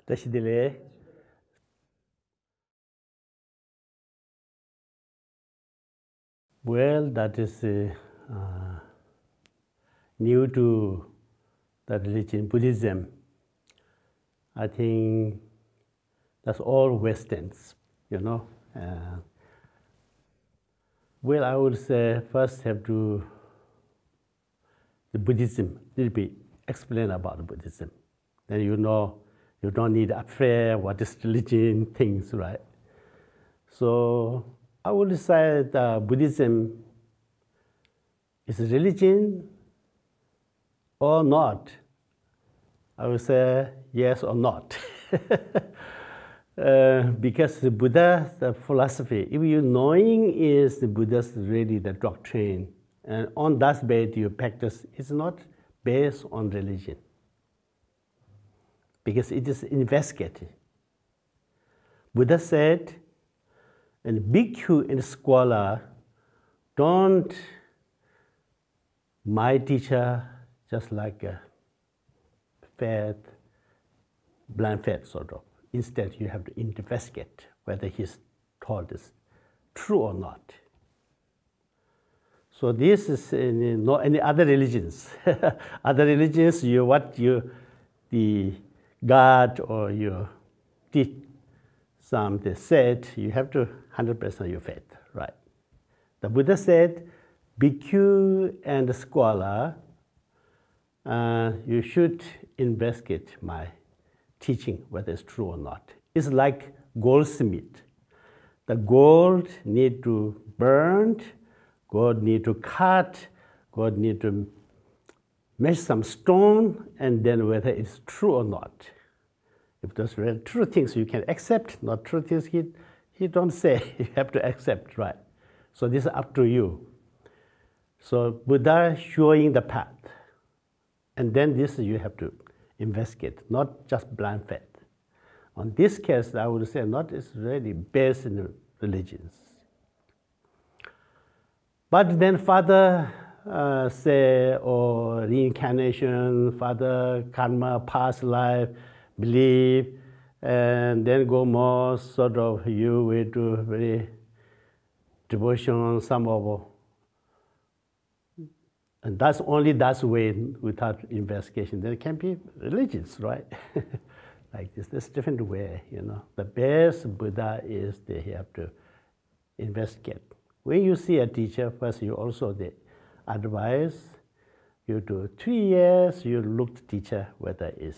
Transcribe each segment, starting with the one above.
Tashi. Well, that is new to the religion, Buddhism. I think that's all Westerns, you know. Well, I would say first have to the Buddhism, a little bit explain about Buddhism. Then you know you don't need affair, what is religion, things, right? So I would say that Buddhism is a religion or not. I would say yes or not. Because the Buddha, the philosophy, if you knowing is the Buddha's really the doctrine, and on that base you practice, it's not based on religion. Because it is investigated. Buddha said, and bhikkhu and scholar don't my teacher just like a fat, blind fat sort of. Instead, you have to investigate whether his taught is true or not. So this is not any other religions. Other religions, the God or your teach some they said you have to 100% your faith, right? The Buddha said, bhikkhu and scholar, you should investigate my teaching whether it's true or not. It's like goldsmith. The gold need to burn, gold need to cut, gold need to measure some stone, and then whether it's true or not. If those are true things you can accept, not true things he don't say, you have to accept, right? So this is up to you. So Buddha showing the path. And then this you have to investigate, not just blind faith. On this case, I would say not is really based in the religions. But then Father say, or reincarnation, Father, karma, past life, belief, and then go more sort of you will do very devotion, some of, and that's only that way without investigation. There can be religions, right? Like this, there's different way, you know. The best Buddha is they have to investigate. When you see a teacher, first you also the advice, you do 3 years, you look the teacher whether is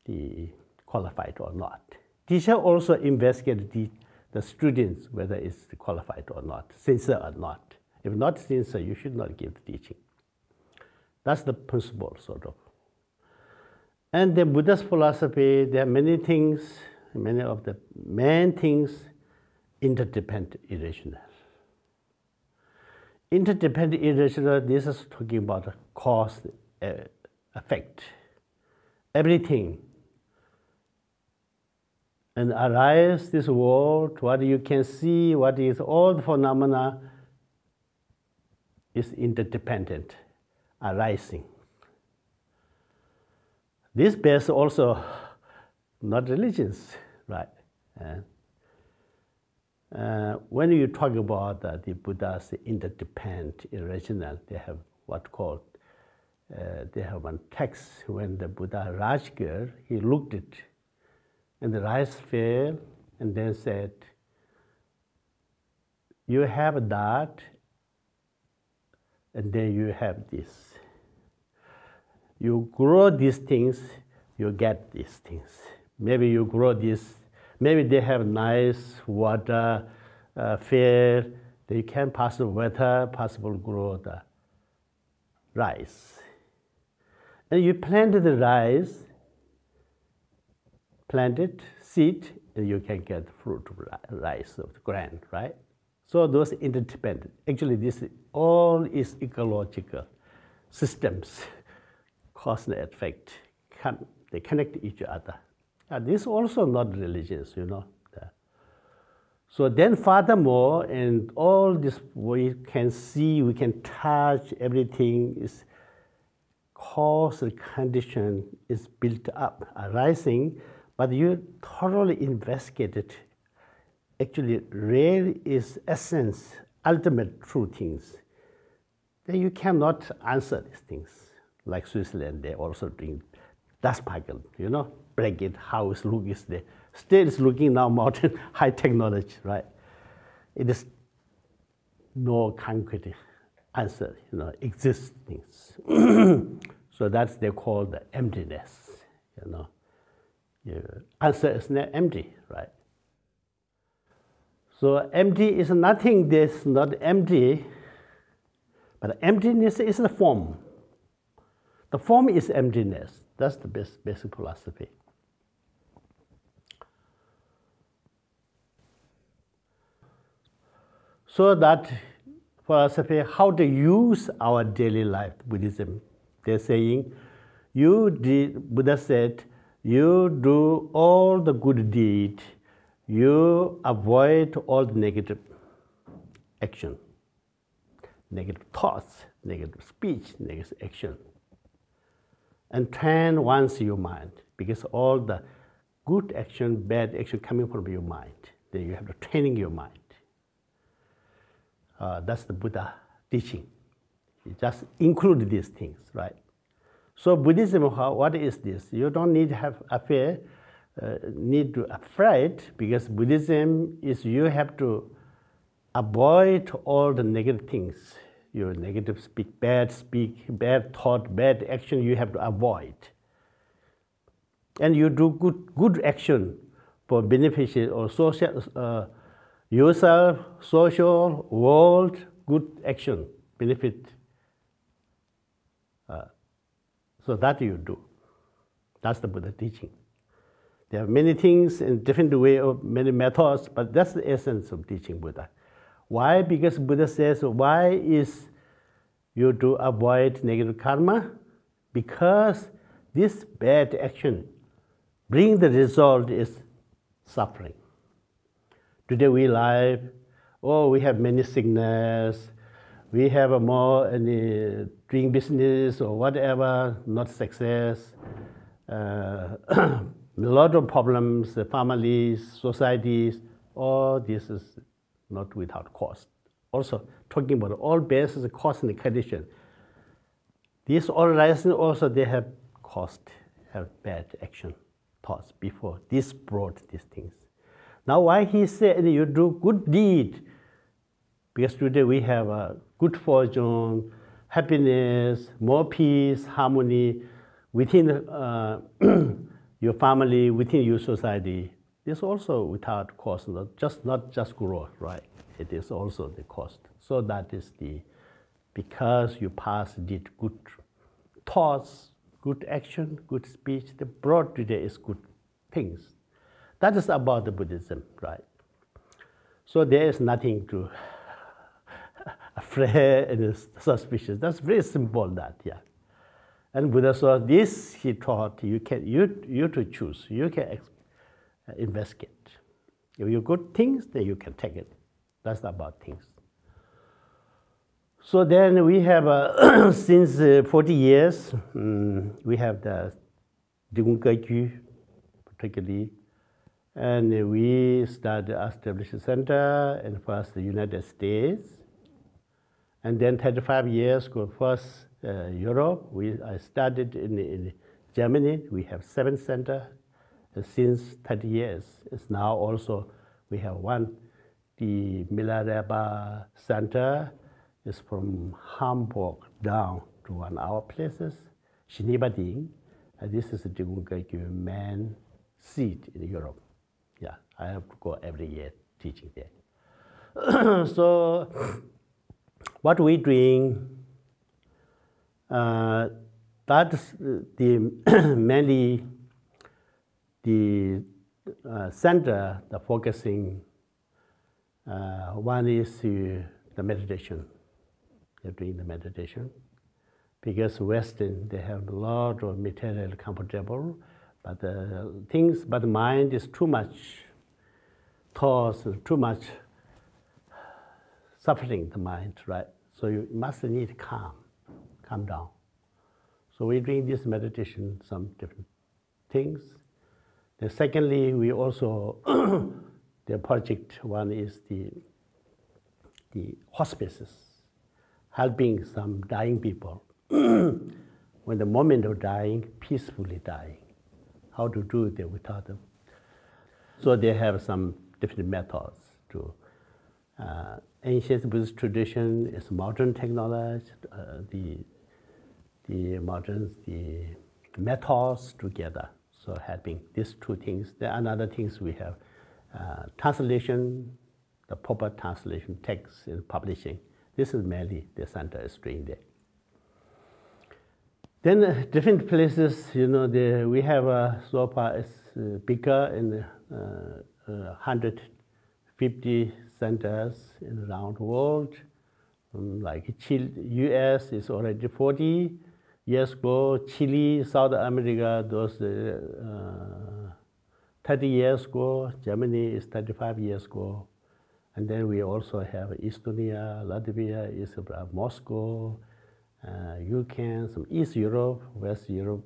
the qualified or not. Teacher also investigate the students whether it's qualified or not, sincere or not. If not sincere, you should not give the teaching. That's the principle, sort of. And the Buddha's philosophy, there are many things, many of the main things, interdependent, irrational. Interdependent, irrational, this is talking about cause, effect. Everything. And arise this world, what you can see, what is all the phenomena is interdependent, arising. This base also not religions, right? When you talk about the Buddha's interdependent, irrational, they have what called, they have one text when the Buddha Rajgir, he looked it, and the rice fell, and then said, you have that, and then you have this. You grow these things, you get these things. Maybe you grow this, maybe they have nice water, fair, they can possible weather, possible grow the rice. And you plant the rice, plant it, seed, and you can get fruit of rice of the ground, right? So those interdependent. Actually, this all is ecological systems, cause and effect. They connect each other. And this also not religious, you know. So then furthermore, and all this we can see, we can touch, everything is cause and condition is built up, arising, but you thoroughly investigate it. Actually, real is essence, ultimate true things. Then you cannot answer these things. Like Switzerland, they also doing dust particle, break it, how it looks there. Still it's looking now modern, high technology, right? It is no concrete answer, exists things. So that's they call the emptiness, Answer is not empty, right? So empty is nothing, this not empty, but emptiness is the form. The form is emptiness. That's the basic philosophy. So that philosophy, how to use our daily life, Buddhism. They're saying, Buddha said, you do all the good deed, you avoid all the negative action, negative thoughts, negative speech, negative action. And train once your mind, because all the good action, bad action coming from your mind. Then you have to training your mind. That's the Buddha teaching. You just include these things, right? So Buddhism, what is this? You don't need to have affair, need to afraid, because Buddhism is you have to avoid all the negative things. Your negative speak, bad thought, bad action, you have to avoid. And you do good action for beneficial or social, yourself, social, world, good action, benefit. So that you do. That's the Buddha teaching. There are many things in different way of many methods, but that's the essence of teaching Buddha. Why? Because Buddha says, why is you to avoid negative karma? Because this bad action bring the result is suffering. Today we live, we have many sickness, we have a more doing business or whatever, not success, a lot of problems, families, societies, all this is not without cost. Also, talking about all bases, cost and condition. These all rising also, they have cost, have bad action, thoughts before. This brought these things. Now why he said you do good deed? Because today we have a good fortune, happiness, more peace, harmony within your family, within your society. This also without cost, not just growth, right? It is also the cost. So that is because you did good thoughts, good action, good speech, the broad today is good things. That is about the Buddhism, right? So there is nothing to afraid and suspicious. That's very simple, that, yeah. And Buddha saw this, he taught you to choose, you can investigate. If you good things, then you can take it. That's about things. So then we have, since 40 years, we have the Drikung Kagyu, particularly, and we started establish a center in first the United States, and then 35 years go first Europe. I started in Germany. We have 7 centers since 30 years. It's now also we have one. The Mila center is from Hamburg down to 1 hour places. Shinibading, and this is the Drikung Kagyu main seat in Europe. Yeah, I have to go every year teaching there. So what we're doing, that's mainly the center, the focusing. One is the meditation. They're doing the meditation. Because Western, they have a lot of material comfortable, but but the mind is too much thoughts, too much suffering the mind, right? So you must need calm down. So we're doing this meditation, some different things. Then secondly, we also, the project one is the hospices, helping some dying people. When the moment of dying, peacefully dying, how to do it without them. So they have some different methods to. Ancient Buddhist tradition is modern technology, the methods together. So helping these two things. There are another things we have translation, the proper translation, text and publishing. This is mainly the center is doing there. Then different places, we have so far it's bigger in 150 centers in around the world. Like US is already 40 years ago. Chile, South America, those 30 years ago. Germany is 35 years ago. And then we also have Estonia, Latvia, Moscow, UK, some East Europe, West Europe.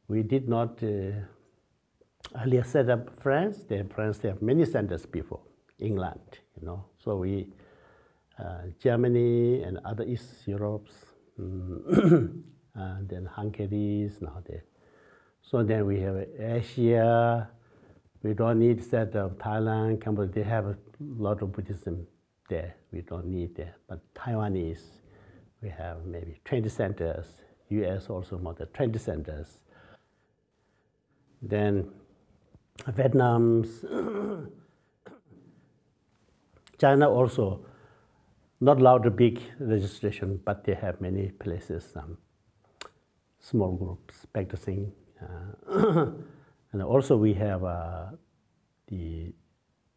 We did not earlier set up France. France they have many centers before. England, So we, Germany and other East Europes, and then Hungary is now there. So then we have Asia. We don't need set up Thailand, Cambodia. They have a lot of Buddhism there. We don't need that. But Taiwanese, we have maybe 20 centers. US also more than 20 centers. Then Vietnam's, China also not allowed a big registration, but they have many places, some small groups practicing. And also we have the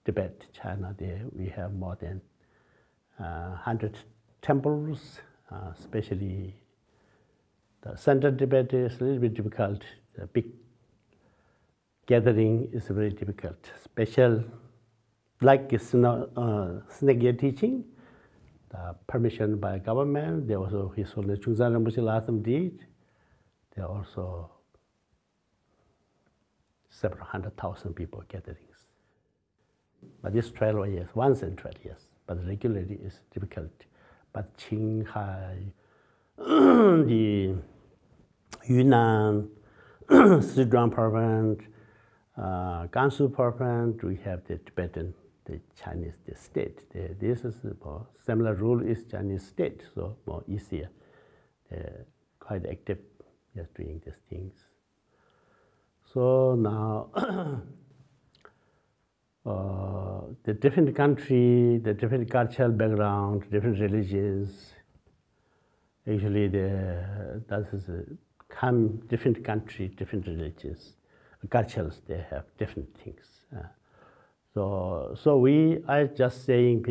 Tibet, China, there we have more than 100 temples, especially the central Tibet is a little bit difficult. The big gathering is very difficult. Special, like snake year teaching, the permission by government. There also His Holiness Chetsang Rinpoche last time did. There are also several 100,000 people gatherings. But this 12 years, once in 12 years, but regularly is difficult. But Qinghai, the Yunnan, Sichuan province, Gansu province, we have the Tibetan, the Chinese, the state. This is more similar rule is Chinese state, so more easier. They're quite active, just doing these things. So now, the different country, the different cultural background, different religions, actually that is different country, different religions, cultures, they have different things. So we are just saying,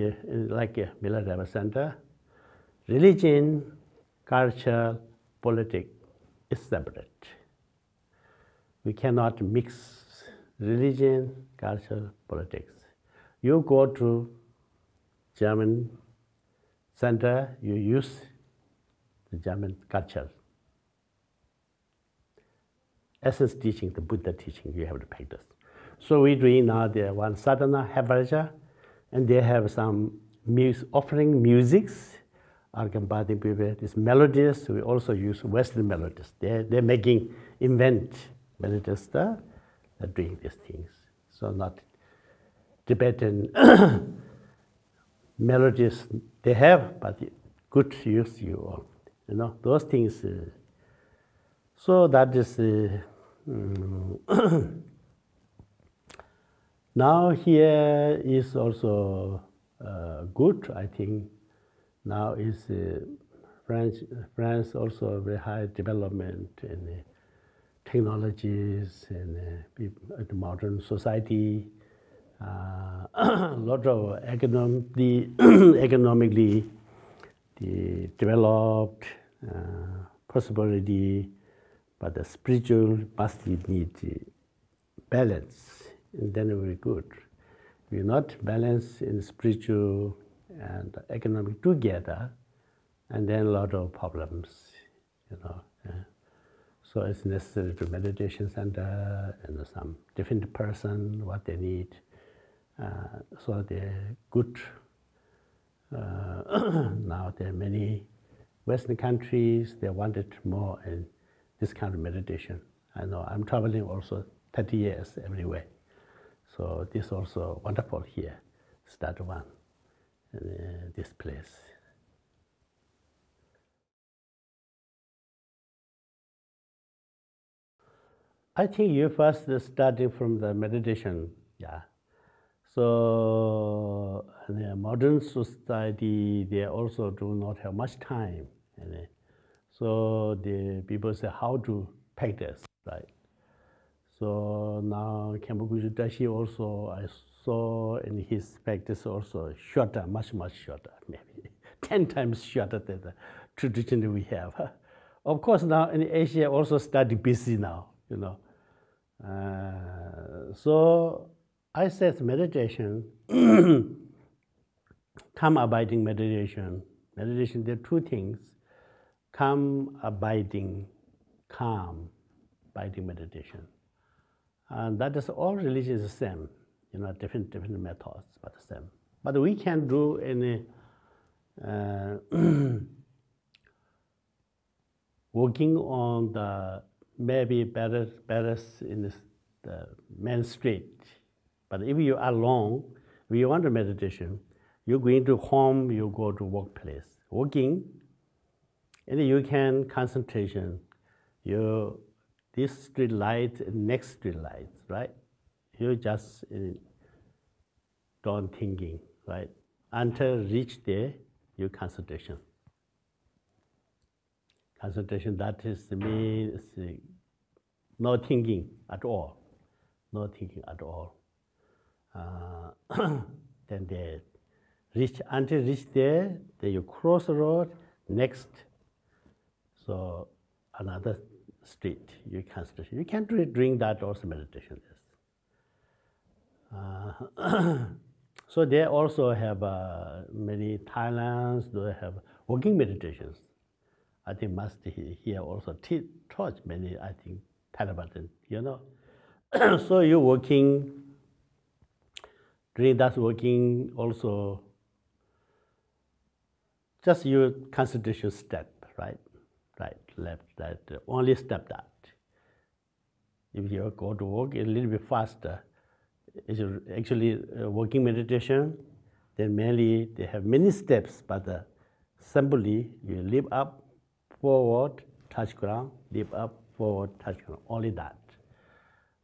like a Mila Center, religion, culture, politics is separate. We cannot mix religion, culture, politics. You go to German center, you use the German culture. Essence teaching, the Buddha teaching, you have to practice. So we're doing now the one sadhana, Havaraja, and they have some offering musics, Argambadi people, these melodies. We also use Western melodies. They're making invent melodies, they're doing these things. So not Tibetan melodies they have, but good use you all. Those things. So that is now here is also good, I think. Now is France also very high development in technologies and the modern society. A lot of economically developed possibility, but the spiritual must need balance, and then we're good. We're not balanced in spiritual and economic together, and then a lot of problems, So it's necessary to meditation center and some different person, what they need. So they're good. Now there are many Western countries, they wanted more in this kind of meditation. I know I'm traveling also 30 years everywhere. So this also wonderful here, start one, in this place. I think you first starting from the meditation, yeah. So in the modern society, they also do not have much time. So the people say how to practice, right? So now Khenpo Tashi also, I saw in his practice also shorter, much shorter, maybe 10 times shorter than the tradition we have. Of course, now in Asia also starting busy now, you know. So I said meditation, calm abiding meditation. Meditation, there are two things, calm abiding, calm abiding meditation. And that is all religions the same, you know, different methods, but the same. But we can do any working on the maybe better in the main street. But if you are alone, if you want to meditation, you go into home, you go to workplace, working, and you can concentration. This street light, next street light, right? You just don't thinking, right? Until reach there, you concentration. Concentration, that is means no thinking at all, no thinking at all. Then they reach, until reach there, then you cross the road, next, so another street, you concentration. You can do it during that also meditation. So they also have many Thailands, they have walking meditations. I think must here also taught many, I think, Taliban, you know. So you're working, during that working also, just your concentration step, right? Right, left, right, only step that. If you go to work a little bit faster, it's actually working meditation, then mainly they have many steps, but simply you lift up, forward, touch ground, lift up, forward, touch ground, only that.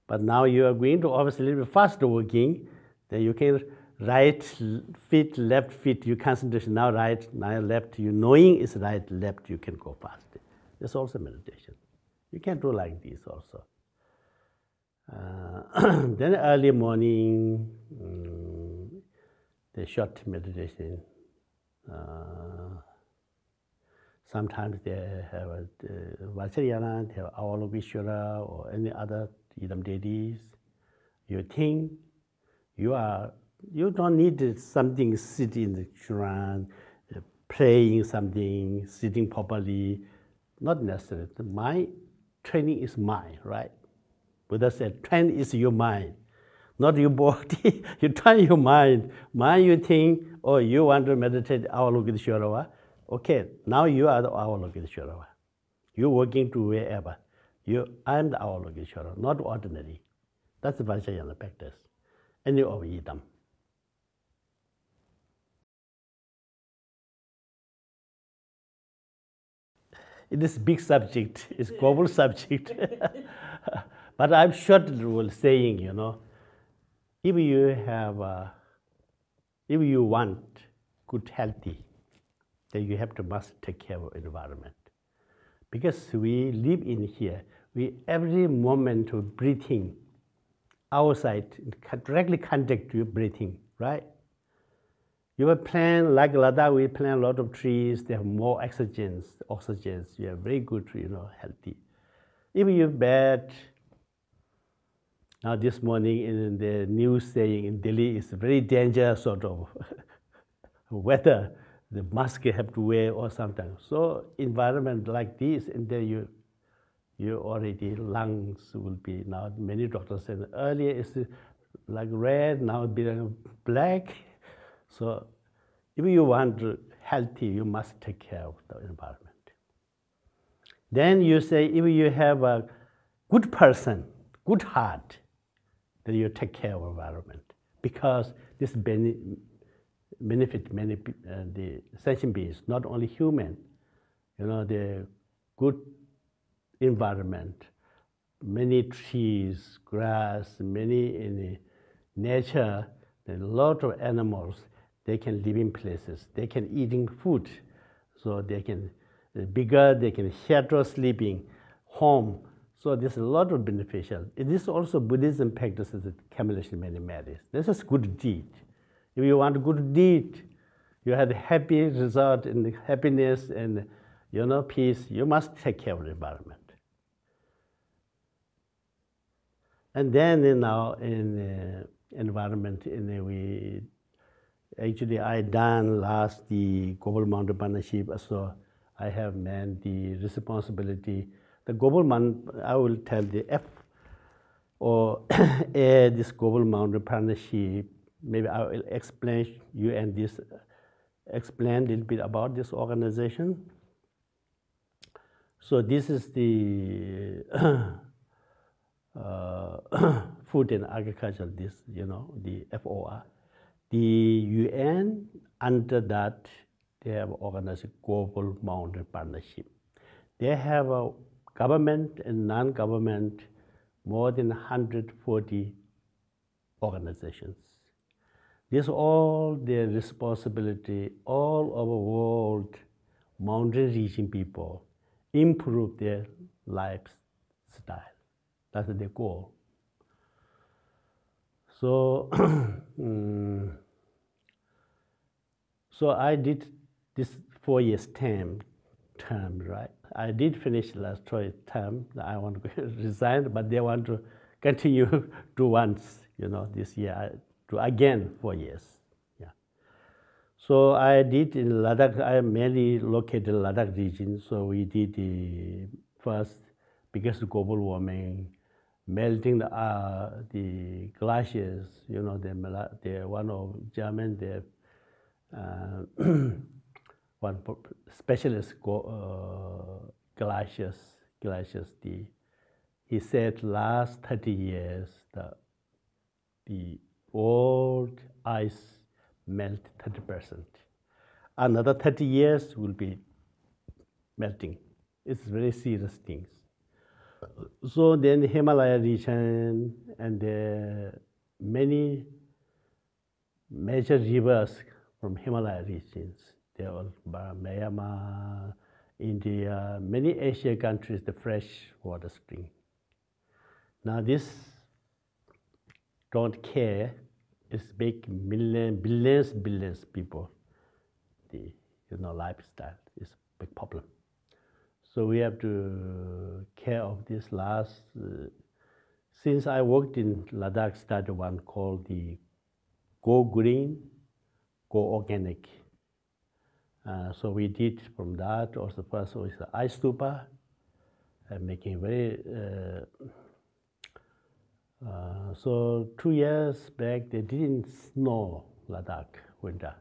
But now you are going to obviously a little bit faster working, then you can right feet, left feet, you concentration, now right, now left, you knowing is right, left, you can go fast. It's also meditation. You can do like this also. Then early morning, the short meditation. Sometimes they have Vajrayana, they have Avalokiteshvara or any other Idam deities. You think you don't need something sitting in the shrine, praying something, sitting properly. Not necessary. My training is mind, right? Buddha said, train is your mind, not your body. You train your mind. Mind you think, oh, you want to meditate Avalokiteshvara. Okay, now you are the Avalokiteshvara. You're working to wherever. I'm the Avalokiteshvara, not ordinary. That's the Vajrayana practice. Any of Idam. It is big subject, it's global subject. But I'm short rule saying, you know, if you want good healthy, then you have to must take care of environment. Because we live in here, we every moment of breathing outside directly contact to your breathing, right? You have plant, like Ladakh, we plant a lot of trees, they have more oxygens, you are very good, you know, healthy. If you're bad, now this morning in the news saying in Delhi it's very dangerous sort of weather, the mask you have to wear or something. So environment like this, and then you already lungs will be, now many doctors said earlier it's like red, now it's becoming black. So if you want to healthy, you must take care of the environment. Then you say if you have a good person, good heart, then you take care of environment, because this benefit many the sentient beings, not only human. The good environment, many trees, grass, many in nature, a lot of animals, they can live in places, they can eating food, so they can bigger, they can shelter sleeping, home. So there's a lot of beneficial. It is also Buddhism practices accumulation many merits. This is good deed. If you want a good deed, you have a happy result and happiness and peace, you must take care of the environment. And then now in environment, I done last the Global Mountain Partnership, so I have man the responsibility. The Global Mountain, I will tell the F or A, this Global Mountain Partnership. Maybe I will explain you and this, explain a little bit about this organization. So this is the food and agriculture, this, the FOR. The UN, under that, they have organized Global Mountain Partnership. They have a government and non-government, more than 140 organizations. This all their responsibility, all over the world, mountain region people, improve their lifestyle. That's their goal. So, so I did this 4 years term, right? I did finish last term. I want to resign, but they want to continue to once, this year. I do again 4 years. Yeah. So I did in Ladakh. I am mainly located in Ladakh region. So we did the first biggest global warming, melting the glaciers. The one of German, one specialist glaciers. He said last 30 years the old ice melt 30%. Another 30 years will be melting. It's very serious things. So then the Himalaya region and many major rivers from Himalaya regions, they are Myanmar, India, many Asian countries, the fresh water spring. Now this don't care, it's big billions people. The lifestyle is a big problem. So we have to care of this last. Since I worked in Ladakh, started one called the Go Green, Go Organic. So we did from that. Also first was the Ice Stupa, making very. So 2 years back, they didn't snow Ladakh winter.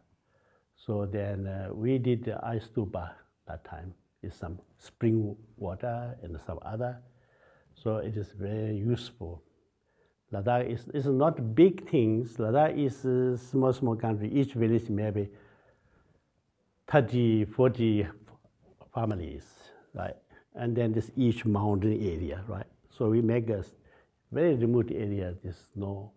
So then we did the Ice Stupa that time. It's some spring water and some other. So it is very useful. Ladakh is not big things. Ladakh is a small country. Each village maybe 30, 40 families, right? And then this each mountain area, right? So we make a very remote area. There's no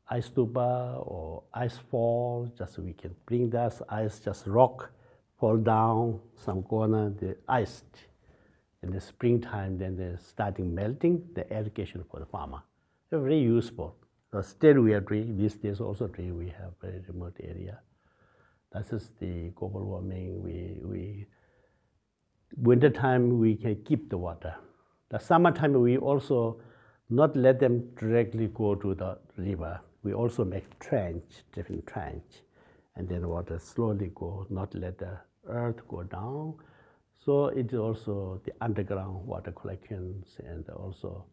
ice stupa or ice fall. Just we can bring that ice, just rock, fall down some corner, the ice. In the springtime, then they're starting melting, the irrigation for the farmer. They're very useful. So still we are doing, these days also doing, we have very remote area. That is the global warming. Winter time, we can keep the water. The summertime, we also not let them directly go to the river. We also make trench, different trench, and then water slowly go, not let the earth go down. So it's also the underground water collections, and also,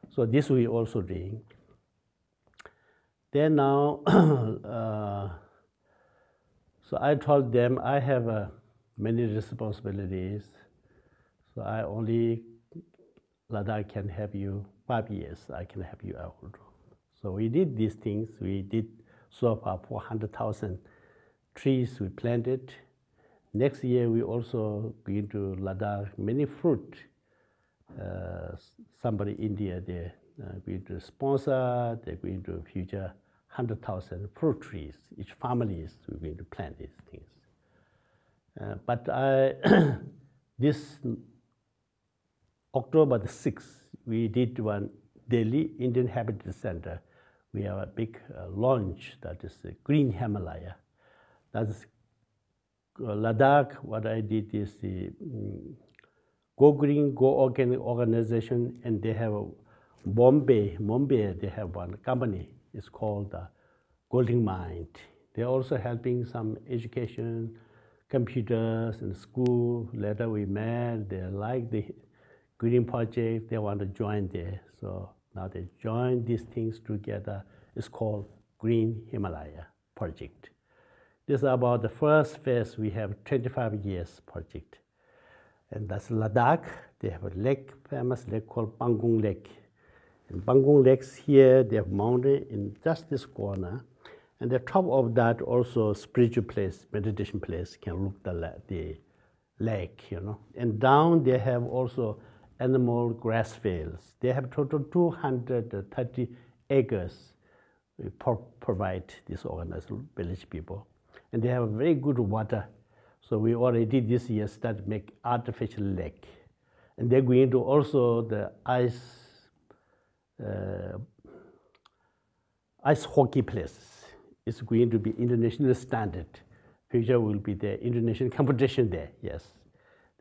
so this we also doing. Then now, so I told them I have many responsibilities. So I only, Ladakh can help you 5 years, I can help you out. So we did these things. We did so far 400,000 trees we planted. Next year we also going to Ladakh, many fruit. Somebody in India, they're going to sponsor, they're going to future 100,000 fruit trees. Each families, we're going to plant these things. But this October the 6th, we did one Delhi Indian Habitat Center. We have a big launch that is Green Himalaya. That's Ladakh. What I did is the Go Green, Go Organic organization, and they have a Bombay, they have one company. It's called Golden Mind. They're also helping some education, computers in school. Later we met, they like the Green Project, they want to join there. So now they join these things together. It's called Green Himalaya Project. This is about the first phase. We have 25 years project. And that's Ladakh. They have a lake, famous lake called Bangung Lake. And Bangung Lakes here, they have mountain in just this corner. And the top of that also spiritual place, meditation place, can look the lake, you know. And down they have also animal grass fields. They have total 230 acres. We provide this organization, village people. And they have very good water. So we already this year started make artificial lake. And they're going to also the ice hockey places. It's going to be international standard. Future will be the international competition there, yes.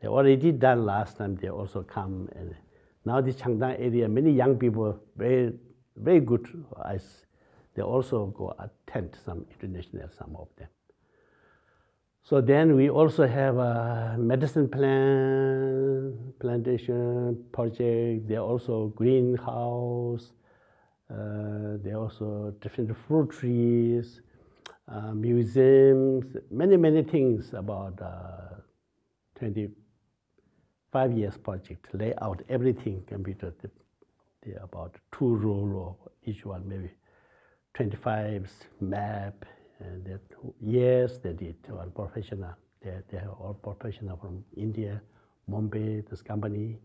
They already done last time, they also come. And now the Changdang area, many young people, very, very good ice. They also go attend some international, some of them. So then we also have a medicine plantation project. There are also greenhouse. There are also different fruit trees, museums, many things about 25 years project. Lay out everything, computer, about 2 roll of each one, maybe 25 map. And that yes, they did one professional. They are all professional from India, Mumbai, this company.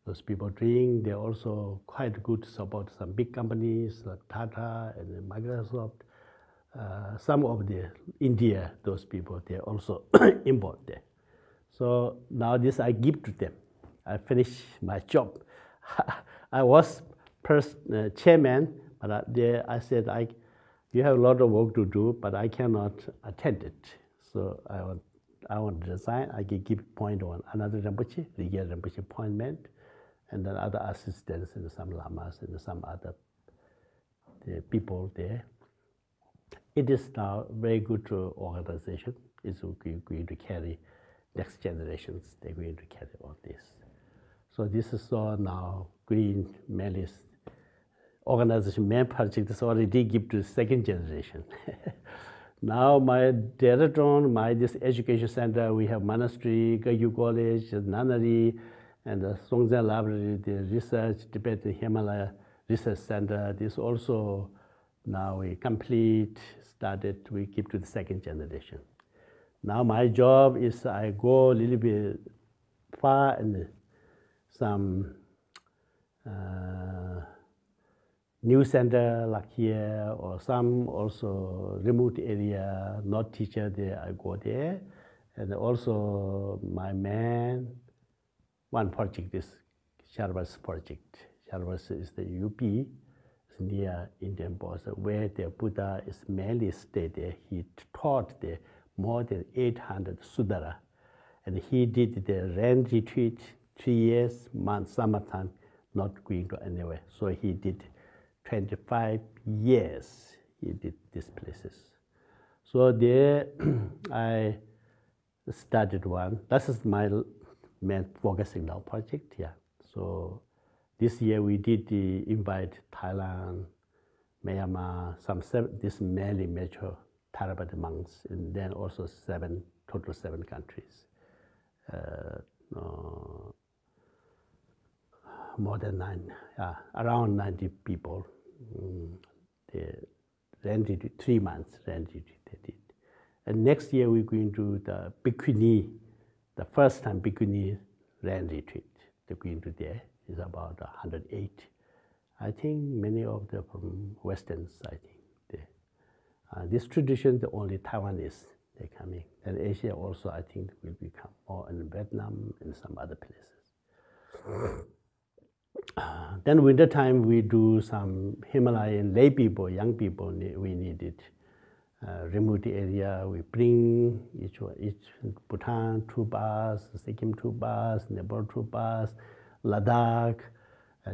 Those people doing, they're also quite good support some big companies like Tata and Microsoft. Some of the India, those people, they're also involved there. So now this I give to them. I finish my job. I was chairman, but I said, you have a lot of work to do, but I cannot attend it. So I want to resign. I can give point on another Rinpoche, Rigya Rinpoche appointment, and then other assistants and some lamas and some other people there. It is now very good organization. It's going to carry next generations. They're going to carry all this. So this is all now Green Melis organization main project is already give to second generation. Now my director, this education center, we have monastery, Kagyu College, nunnery, and the Songzhen Library, the research, Tibetan Himalaya Research Center. This also now we started, we keep to the second generation. Now my job is I go a little bit far in some new center like here, or some also remote area, not teacher there, I go there. And also my one project is Chenrezig project. Chenrezig is the UP, it's near Indian border, where the Buddha is mainly stayed there. He taught there more than 800 Sudara. And he did the rain retreat 3 years, summertime, not going to anywhere. So he did 25 years he did these places. So there I started one. This is my main focusing our project here. So this year we did invite Thailand, Myanmar, this mainly major Theravada monks, and then also total seven countries. More than around 90 people. They rented 3 months, rented they did. And next year we're going to the Bikini, the first time Bikini land retreat. They're going to there is about 108. I think many of them from Westerns, I think. This tradition, the only Taiwanese, they're coming. And Asia also, I think, will become more in Vietnam and some other places. Then winter time, we do some Himalayan lay people, young people we needed. Remote area, we bring each Bhutan 2 bus, Sikkim 2 bus, Nepal 2 bus, Ladakh,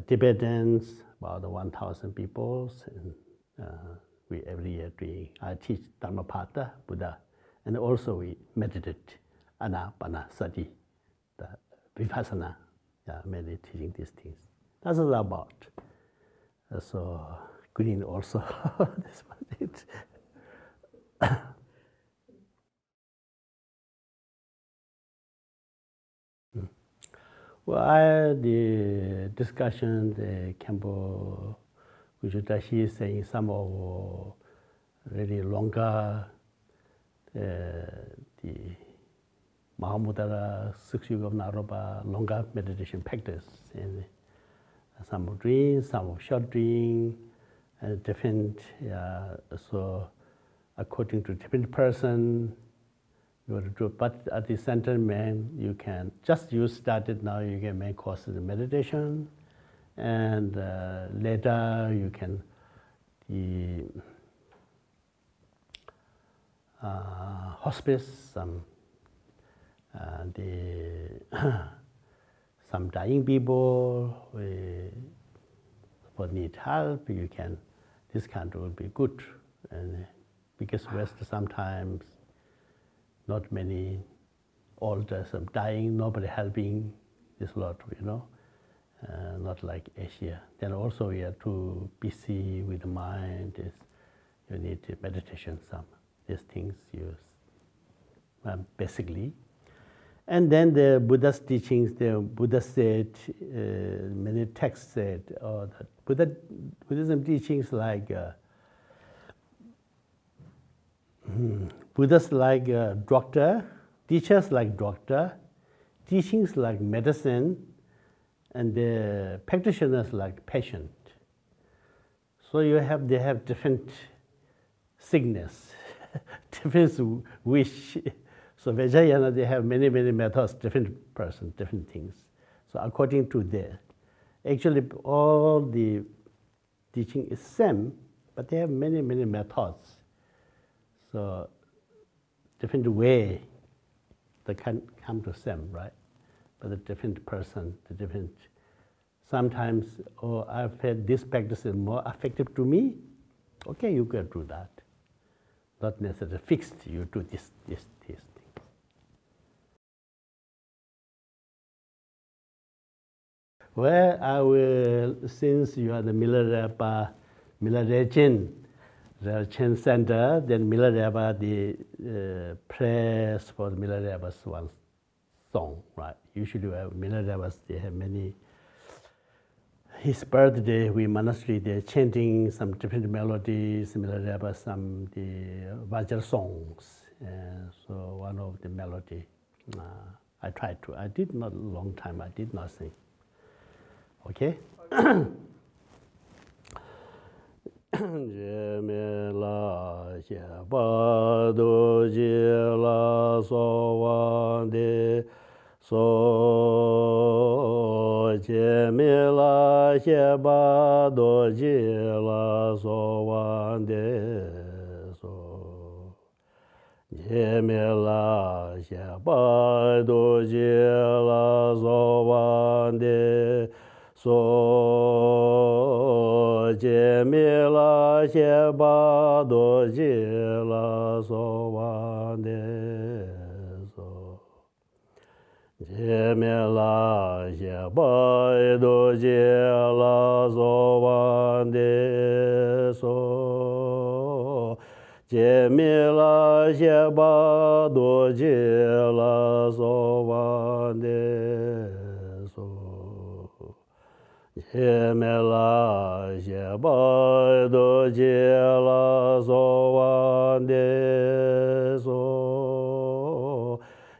Tibetans, about 1,000 people. And, we every year I teach Dharmapada, Buddha, and also we meditate, Anapanasati, the Vipassana, mainly teaching these things. That's all about. So green also, this was it. Well, the discussion, the Khenpo Tashi is saying some of really longer, the Mahamudra, 6 Yuga of Naropa, longer meditation practice. And some of dreams, some of short dream, and different, so according to different person, you want to do, but at the center, man, you can just you started now, you can make courses in meditation, and later you can the hospice, some dying people need help. You can this kind will be good, and because West sometimes not many older, some dying, nobody helping. There's a lot, not like Asia. Then also we are too busy with the mind. You need meditation, some these things use basically. And then the Buddha's teachings, the Buddha said, many texts said, that Buddhism teachings like Buddha's like doctor, teachers like doctor, teachings like medicine, and the practitioners like patient. So they have different sickness, different wish. So Vajrayana, they have many methods, different person, different things. So according to their, actually all the teaching is same, but they have many methods. So different way they can come to same, right? But the different person, the different, sometimes, I've had this practice is more effective to me. Okay, you can do that. Not necessarily fixed, you do this thing. Well, I will, since you are the Mila Rechen, Rechen Center, then Mila Reba, the prayers for Mila Reba's one song, right? Usually Mila Reba's, they have many. His birthday, we monastery, they're chanting some different melodies, Mila Reba, some the Vajra songs. And so one of the melody, I tried to, I did not a long time, I did not sing. Okay? Jemela Shabado Jela Sovande So Jemela Shabado Jela Sovande So Jemela Shabado Jela Sovande So Jemila Shebado Jila So Wande So Mila Sheba Doji La Sovan De So Mila Sheba Doji La Sovan De So Mila Sheba Doji La Sovan De So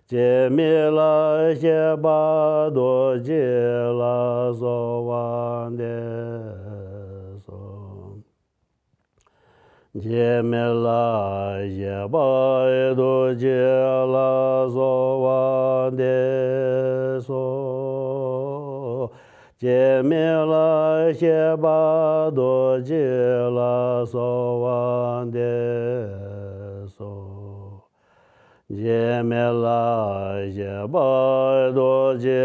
Mila Sheba Doji La Sovan De So Mila Sheba Doji La Sovan De So Mila Sheba Doji La Sovan De So Mila Sheba Doji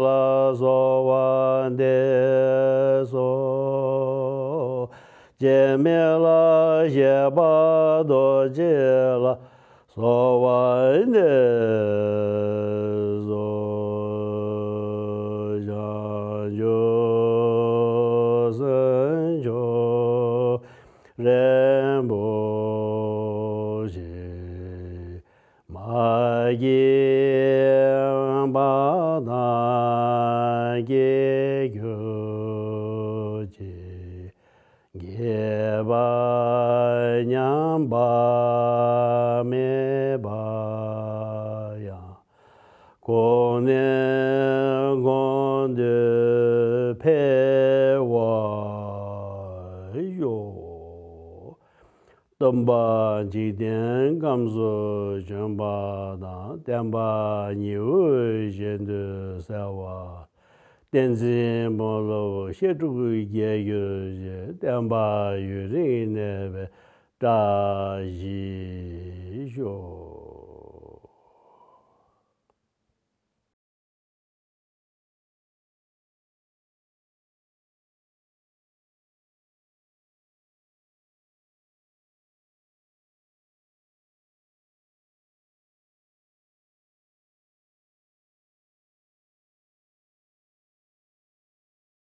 La Sovan De So Mila Sheba Doji La Sovan De So Janjo Senjo Rinpoche Magin Bana Ge Gyoje Geba Nyamba Me Baya Kone Gonde Pewa Yo Tamba Jiden Gamzo Jamba Da Temba Niu Jende Sawa Tenzi Molo Shetu Ye Yu Temba Yuri Neve Tashi Yo